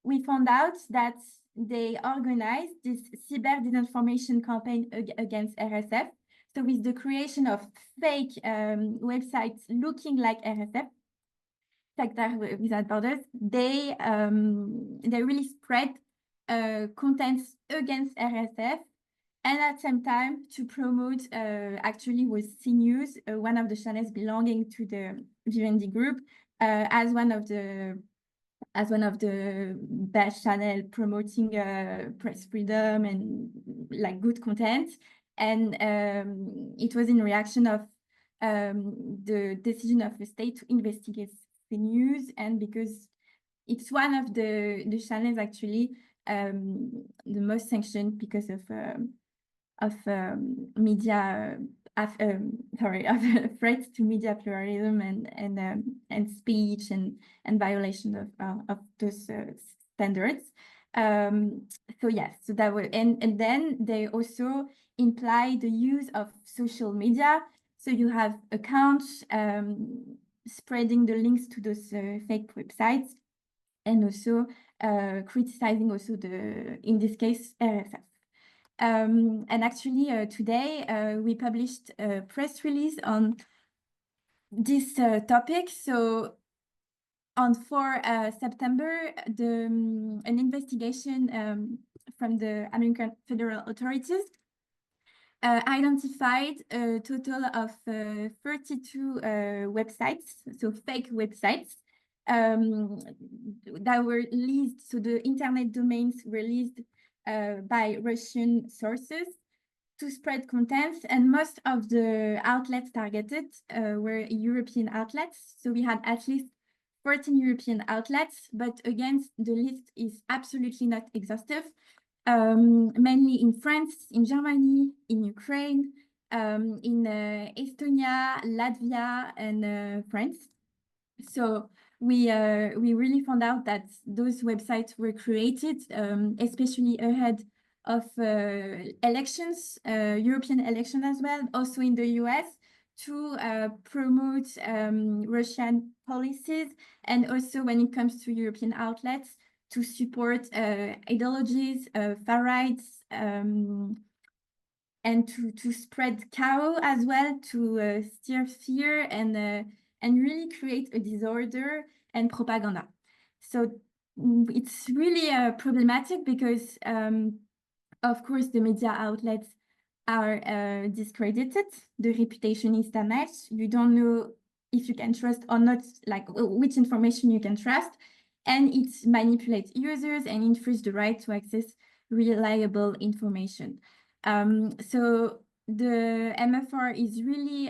we found out that they organized this cyber disinformation campaign against RSF. So with the creation of fake websites looking like RSF, Reporters Without Borders, they really spread contents against RSF, and at the same time to promote actually was CNews, one of the channels belonging to the Vivendi Group, as one of the best channel promoting press freedom and like good content. And it was in reaction of the decision of the state to investigate the news, and because it's one of the channels actually the most sanctioned because of media of threats to media pluralism and speech and violation of those standards. So yes, so that was, and then they also imply the use of social media. So you have accounts spreading the links to those fake websites, and also criticizing also in this case, RSF. And actually today we published a press release on this topic. So on 4 September, an investigation from the American federal authorities identified a total of 32 websites, so fake websites, that were leased. So the internet domains were leased by Russian sources to spread contents, and most of the outlets targeted were European outlets. So we had at least 14 European outlets, but again, the list is absolutely not exhaustive. Mainly in France, in Germany, in Ukraine, in Estonia, Latvia, and France. So we really found out that those websites were created, especially ahead of elections, European election as well, also in the US, to promote Russian policies, and also when it comes to European outlets, to support ideologies, far rights, and to spread chaos as well, to stir fear and really create a disorder and propaganda. So it's really problematic because, of course, the media outlets are discredited. The reputation is damaged. You don't know if you can trust or not, like which information you can trust. And it manipulates users and infringes the right to access reliable information. So the MFR is really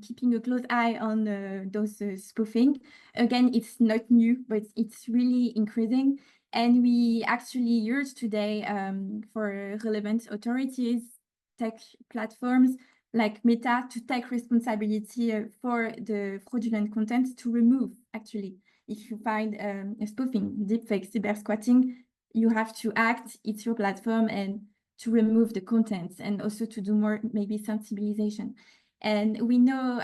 keeping a close eye on those spoofing. Again, it's not new, but it's really increasing. And we actually urge today for relevant authorities, tech platforms, like Meta to take responsibility for the fraudulent content, to remove, actually. If you find a spoofing, deepfake, cyber squatting, you have to act, it's your platform, and to remove the contents, and also to do more, maybe, sensibilization. And we know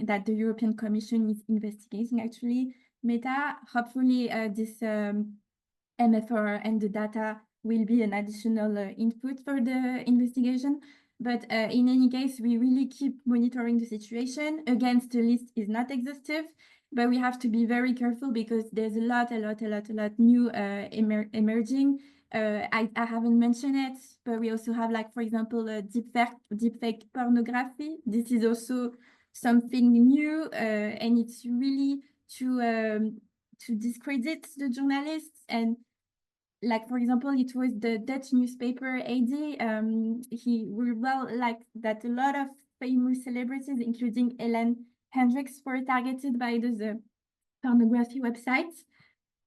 that the European Commission is investigating, actually, Meta. Hopefully, this MFRR and the data will be an additional input for the investigation. But in any case, we really keep monitoring the situation. Again, the list is not exhaustive, but we have to be very careful because there's a lot new emerging. I haven't mentioned it, but we also have, like, for example, deepfake pornography. This is also something new, and it's really to discredit the journalists. And, like, for example, it was the Dutch newspaper AD. He revealed, like, that a lot of famous celebrities, including Ellen Hendricks, were targeted by those pornography websites.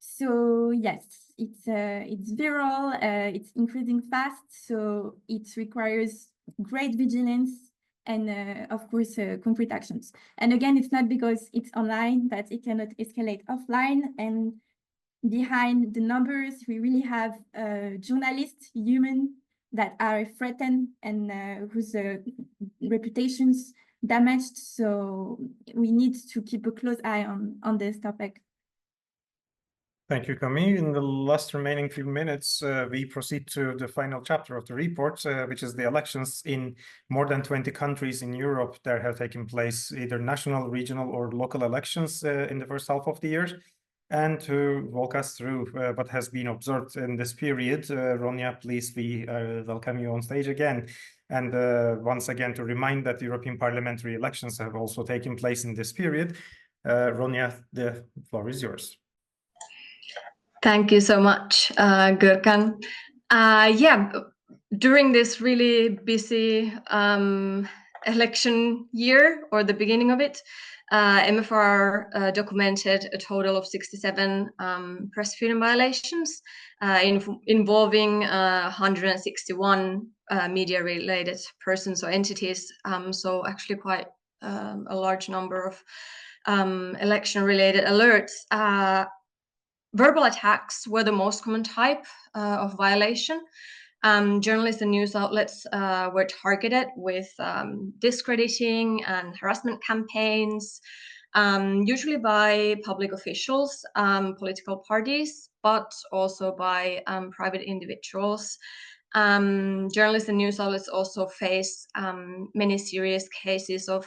So yes, it's viral, it's increasing fast, so it requires great vigilance and of course concrete actions. And again, it's not because it's online that it cannot escalate offline. And behind the numbers, we really have journalists, human, that are threatened and whose reputations damaged. So we need to keep a close eye on this topic. Thank you, Camille. In the last remaining few minutes, we proceed to the final chapter of the report, which is the elections in more than 20 countries in Europe. There have taken place either national, regional, or local elections in the first half of the year. And to walk us through what has been observed in this period, Ronya, please, we welcome you on stage again. And once again, to remind that the European parliamentary elections have also taken place in this period. Ronya, the floor is yours. Thank you so much, Gürkan. Yeah, during this really busy election year, or the beginning of it, MFRR documented a total of 67 press freedom violations involving 161 media-related persons or entities. So actually quite a large number of election-related alerts. Verbal attacks were the most common type of violation. Journalists and news outlets were targeted with discrediting and harassment campaigns, usually by public officials, political parties, but also by private individuals. Journalists and news outlets also face many serious cases of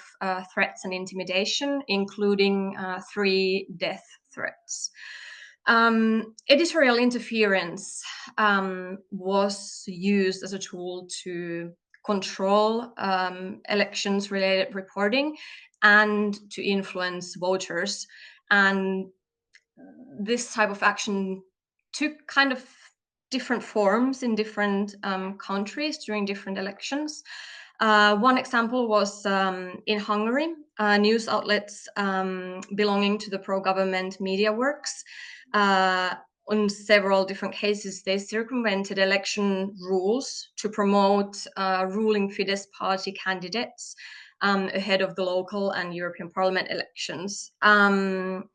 threats and intimidation, including 3 death threats. Editorial interference was used as a tool to control elections-related reporting and to influence voters. And this type of action took kind of different forms in different countries during different elections. One example was in Hungary, news outlets belonging to the pro-government media works. On several different cases, they circumvented election rules to promote ruling Fidesz party candidates ahead of the local and European Parliament elections. And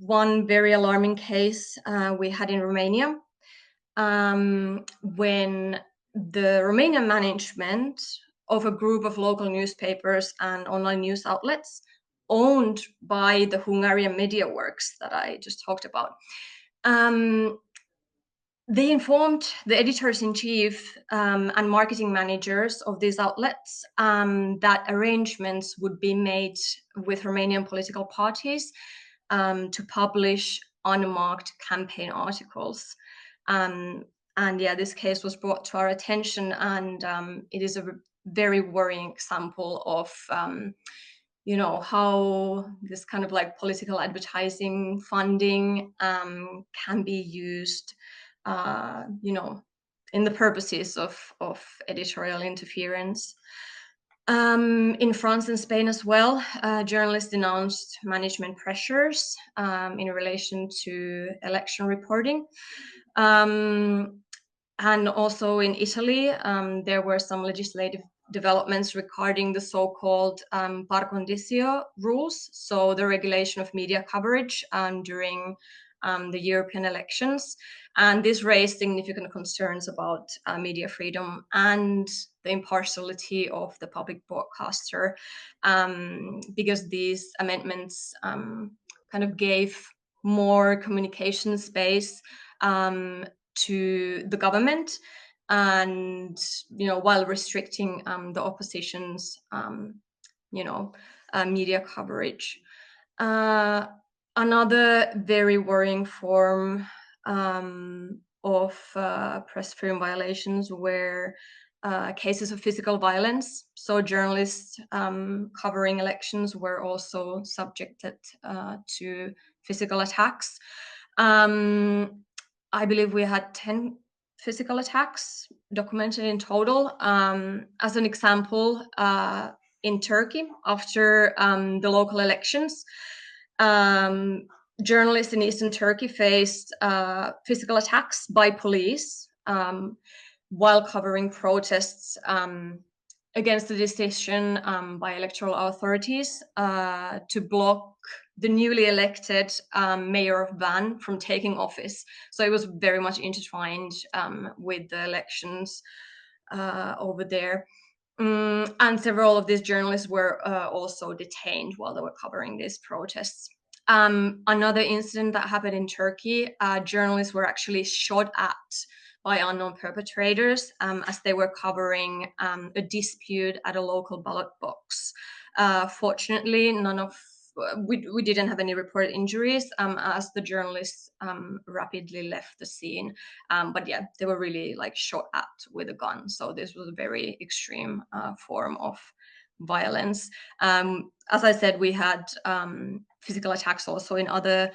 one very alarming case we had in Romania, when the Romanian management of a group of local newspapers and online news outlets owned by the Hungarian media works that I just talked about. They informed the editors-in-chief and marketing managers of these outlets that arrangements would be made with Romanian political parties to publish unmarked campaign articles. And yeah, this case was brought to our attention, and it is a very worrying example of you know, how this kind of like political advertising funding can be used, you know, in the purposes of editorial interference. In France and Spain as well, journalists denounced management pressures in relation to election reporting. And also in Italy, there were some legislative developments regarding the so-called par condicio rules, so the regulation of media coverage during the European elections. And this raised significant concerns about media freedom and the impartiality of the public broadcaster, because these amendments kind of gave more communication space to the government, and while restricting the opposition's media coverage. Another very worrying form of press freedom violations were cases of physical violence. So journalists covering elections were also subjected to physical attacks. I believe we had 10 physical attacks documented in total. As an example, in Turkey, after the local elections, journalists in Eastern Turkey faced physical attacks by police while covering protests against the decision by electoral authorities to block the newly elected mayor of Van from taking office. So it was very much intertwined with the elections over there. And several of these journalists were also detained while they were covering these protests. Another incident that happened in Turkey, journalists were actually shot at by unknown perpetrators as they were covering a dispute at a local ballot box. Fortunately, we didn't have any reported injuries as the journalists rapidly left the scene. But yeah, they were really shot at with a gun. So this was a very extreme form of violence. As I said, we had physical attacks also in other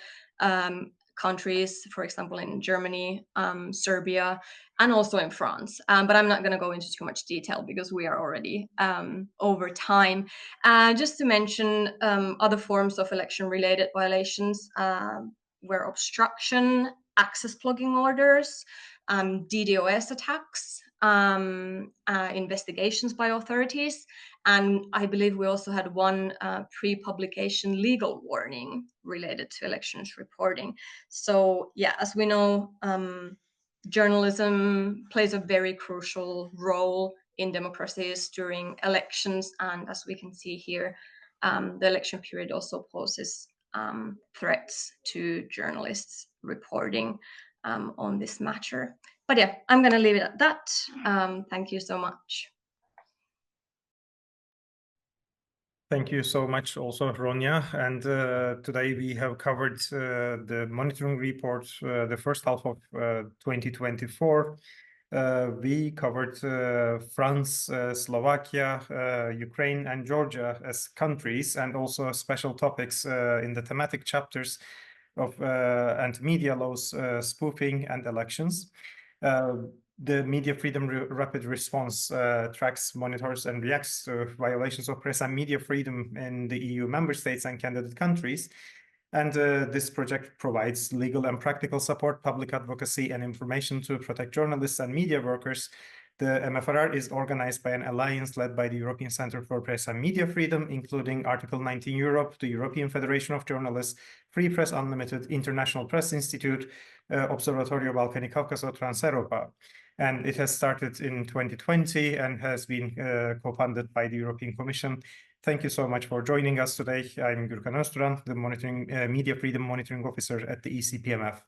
countries, for example, in Germany, Serbia, and also in France. But I'm not going to go into too much detail because we are already over time. Just to mention other forms of election-related violations were obstruction, access blocking orders, DDoS attacks, investigations by authorities, and I believe we also had one pre-publication legal warning related to elections reporting. So yeah, as we know, journalism plays a very crucial role in democracies during elections, and as we can see here, the election period also poses threats to journalists reporting on this matter. But yeah, I'm going to leave it at that. Thank you so much. Thank you so much also, Ronja. And today we have covered the monitoring report, the first half of 2024. We covered France, Slovakia, Ukraine, and Georgia as countries, and also special topics in the thematic chapters of anti-media laws, spoofing, and elections. The Media Freedom Rapid Response tracks, monitors, and reacts to violations of press and media freedom in the EU member states and candidate countries. And this project provides legal and practical support, public advocacy, and information to protect journalists and media workers. The MFRR is organized by an alliance led by the European Centre for Press and Media Freedom, including Article 19 Europe, the European Federation of Journalists, Free Press Unlimited, International Press Institute, Observatorio Balcani Caucaso, Trans-Europa. And it has started in 2020 and has been co-funded by the European Commission. Thank you so much for joining us today. I'm Gürkan Özturan, the Media Freedom Monitoring Officer at the ECPMF.